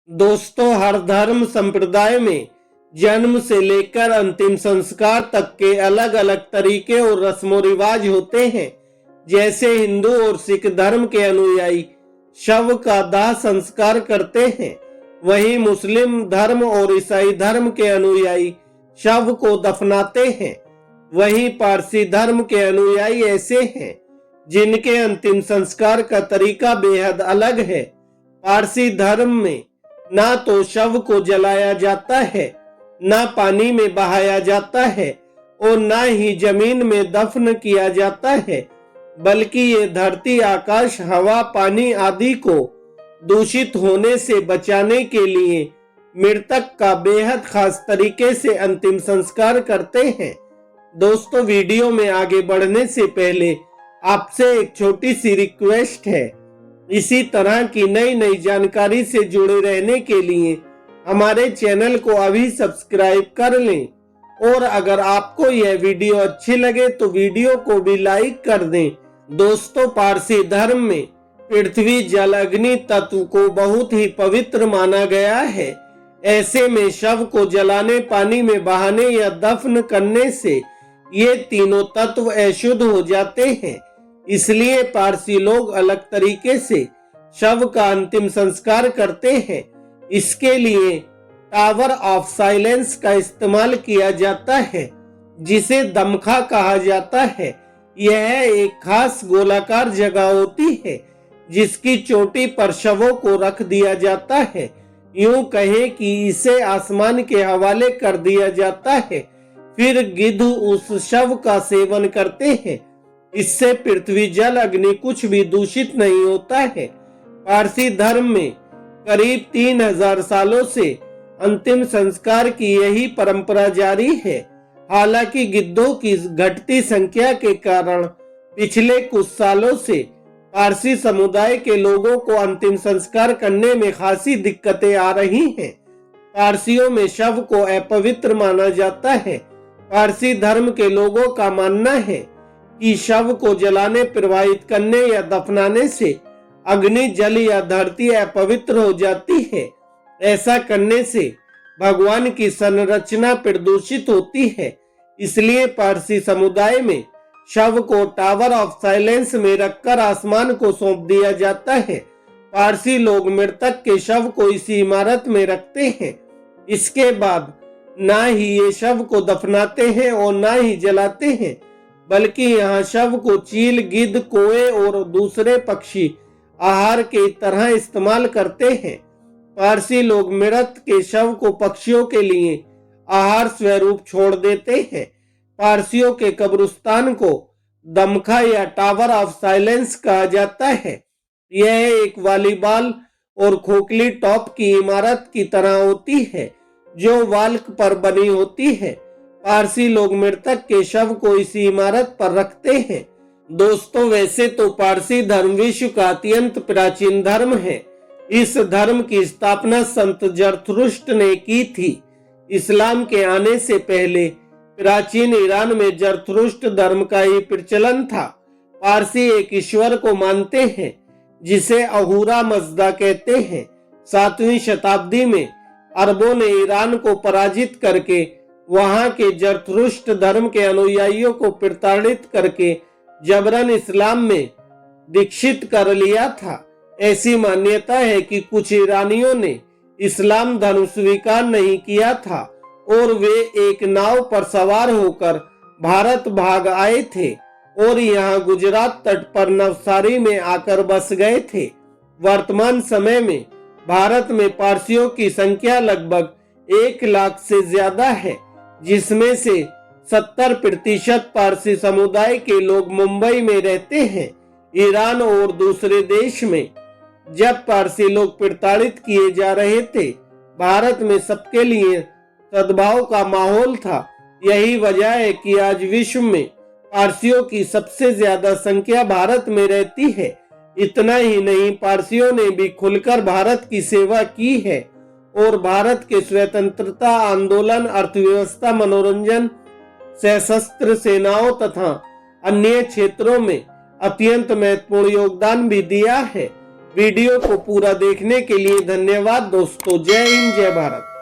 दोस्तों, हर धर्म संप्रदाय में जन्म से लेकर अंतिम संस्कार तक के अलग अलग तरीके और रस्मों रिवाज होते हैं। जैसे हिंदू और सिख धर्म के अनुयायी शव का दाह संस्कार करते हैं, वहीं मुस्लिम धर्म और ईसाई धर्म के अनुयायी शव को दफनाते हैं। वहीं पारसी धर्म के अनुयायी ऐसे हैं जिनके अंतिम संस्कार का तरीका बेहद अलग है। पारसी धर्म में ना तो शव को जलाया जाता है, ना पानी में बहाया जाता है और ना ही जमीन में दफन किया जाता है, बल्कि ये धरती, आकाश, हवा, पानी आदि को दूषित होने से बचाने के लिए मृतक का बेहद खास तरीके से अंतिम संस्कार करते हैं। दोस्तों, वीडियो में आगे बढ़ने से पहले आपसे एक छोटी सी रिक्वेस्ट है। इसी तरह की नई नई जानकारी से जुड़े रहने के लिए हमारे चैनल को अभी सब्सक्राइब कर लें और अगर आपको यह वीडियो अच्छी लगे तो वीडियो को भी लाइक कर दें। दोस्तों, पारसी धर्म में पृथ्वी, जल, अग्नि तत्व को बहुत ही पवित्र माना गया है। ऐसे में शव को जलाने, पानी में बहाने या दफन करने से ये तीनों तत्व अशुद्ध हो जाते हैं। इसलिए पारसी लोग अलग तरीके से शव का अंतिम संस्कार करते हैं। इसके लिए टावर ऑफ साइलेंस का इस्तेमाल किया जाता है, जिसे दमखा कहा जाता है। यह एक खास गोलाकार जगह होती है जिसकी चोटी पर शवों को रख दिया जाता है। यूं कहें कि इसे आसमान के हवाले कर दिया जाता है। फिर गिद्ध उस शव का सेवन करते हैं। इससे पृथ्वी, जल, अग्नि कुछ भी दूषित नहीं होता है। पारसी धर्म में करीब 3000 सालों से अंतिम संस्कार की यही परंपरा जारी है। हालांकि गिद्धों की घटती संख्या के कारण पिछले कुछ सालों से पारसी समुदाय के लोगों को अंतिम संस्कार करने में खासी दिक्कतें आ रही हैं। पारसियों में शव को अपवित्र माना जाता है। पारसी धर्म के लोगों का मानना है कि शव को जलाने, प्रवाहित करने या दफनाने से अग्नि, जल या धरती अपवित्र हो जाती है। ऐसा करने से भगवान की संरचना प्रदूषित होती है। इसलिए पारसी समुदाय में शव को टावर ऑफ साइलेंस में रखकर आसमान को सौंप दिया जाता है। पारसी लोग मृतक के शव को इसी इमारत में रखते हैं। इसके बाद ना ही ये शव को दफनाते हैं और ना ही जलाते हैं, बल्कि यहाँ शव को चील, गिद्ध, कौवे और दूसरे पक्षी आहार के तरह इस्तेमाल करते हैं। पारसी लोग मृत के शव को पक्षियों के लिए आहार स्वरूप छोड़ देते हैं। पारसियों के कब्रिस्तान को दमखा या टावर ऑफ साइलेंस कहा जाता है। यह एक वॉलीबॉल और खोखली टॉप की इमारत की तरह होती है जो वाल्क पर बनी होती है। पारसी लोग मृतक के शव को इसी इमारत पर रखते हैं। दोस्तों, वैसे तो पारसी धर्म विश्व का अत्यंत प्राचीन धर्म है। इस धर्म की स्थापना संत जरथुष्ट ने की थी। इस्लाम के आने से पहले प्राचीन ईरान में जरथुष्ट धर्म का ही प्रचलन था। पारसी एक ईश्वर को मानते हैं जिसे अहूरा मज़दा कहते हैं। 7वीं शताब्दी में अरबों ने ईरान को पराजित करके वहां के जरथुष्ट धर्म के अनुयायियों को प्रताड़ित करके जबरन इस्लाम में दीक्षित कर लिया था। ऐसी मान्यता है कि कुछ ईरानियों ने इस्लाम धर्म स्वीकार नहीं किया था और वे एक नाव पर सवार होकर भारत भाग आए थे और यहाँ गुजरात तट पर नवसारी में आकर बस गए थे। वर्तमान समय में भारत में पारसियों की संख्या लगभग 1 लाख से ज्यादा है, जिसमें से 70% पारसी समुदाय के लोग मुंबई में रहते हैं। ईरान और दूसरे देश में जब पारसी लोग प्रताड़ित किए जा रहे थे, भारत में सबके लिए सद्भाव का माहौल था। यही वजह है कि आज विश्व में पारसियों की सबसे ज्यादा संख्या भारत में रहती है। इतना ही नहीं, पारसियों ने भी खुलकर भारत की सेवा की है और भारत के स्वतंत्रता आंदोलन, अर्थव्यवस्था, मनोरंजन, सशस्त्र सेनाओं तथा अन्य क्षेत्रों में अत्यंत महत्वपूर्ण योगदान भी दिया है। वीडियो को पूरा देखने के लिए धन्यवाद दोस्तों। जय हिंद, जय भारत।